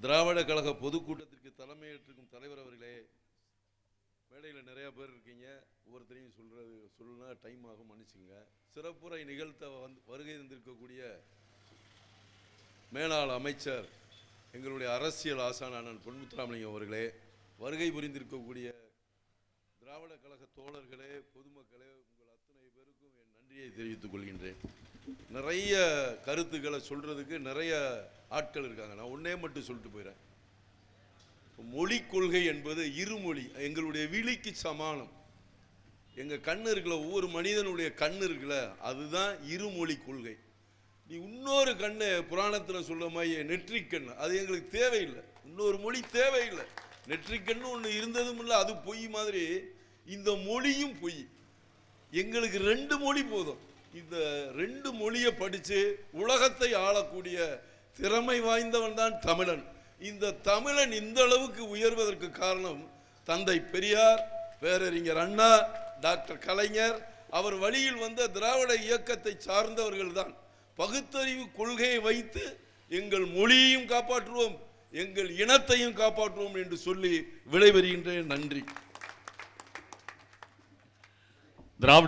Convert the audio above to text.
திராவிட கழக பொதுக்கூட்டத்திற்கு தலைமையேற்றிருக்கும் தலைவர் அவர்களே, மேடையில் நிறைய பேர் இருக்கீங்க, ஒவ்வொருத்தரையும் சொல்லணும்னா டைம் ஆகும், மன்னிச்சுங்க. சிறப்புரை நிகழ்த்த வருகை தந்திருக்கக்கூடிய மேலாள் அமைச்சர் எங்களுடைய அரசியல் ஆசான் அண்ணன் பொன்முத்துராமலிங்கம் அவர்களே, வருகை புரிந்திருக்கக்கூடிய திராவிட கழக தோழர்களே, பொதுமக்களே, உங்கள் அத்தனை பேருக்கும் என் நன்றியை தெரிவித்துக் கொள்கின்றேன். நிறைய கருத்துக்களை சொல்றதுக்கு நிறைய ஆட்கள் இருக்காங்க. நான் ஒன்னே மட்டும் சொல்லிட்டு போயிடுறேன். மொழி கொள்கை என்பது இருமொழி, எங்களுடைய விழிக்கு சமானம். எங்க கண்ணு இருக்குல்ல, ஒவ்வொரு மனிதனுடைய கண்ணு இருக்குல்ல, அதுதான் இருமொழி கொள்கை. நீ இன்னொரு கண்ணு புராணத்தில் சொல்ல மாதிரி நெற்றிக்கண், அது எங்களுக்கு தேவையில்லை. இன்னொரு மொழி தேவையில்லை. நெற்றிக்கண்ணு ஒன்று இருந்ததும் இல்லை, அது பொய் மாதிரி இந்த மொழியும் பொய். எங்களுக்கு 2 மொழி போதும். இந்த 2 மொழியை படித்து உலகத்தை ஆளக்கூடிய திறமை வாய்ந்தவன் தான் தமிழன். இந்த தமிழன் இந்த அளவுக்கு உயர்வதற்கு காரணம் தந்தை பெரியார், பேரறிஞர் அண்ணா, டாக்டர் கலைஞர், அவர் வழியில் வந்த திராவிட இயக்கத்தை சார்ந்தவர்கள் தான். பகுத்தறிவு கொள்கையை வைத்து எங்கள் மொழியையும் காப்பாற்றுவோம், எங்கள் இனத்தையும் காப்பாற்றுவோம் என்று சொல்லி விடைபெறுகின்றேன். நன்றி.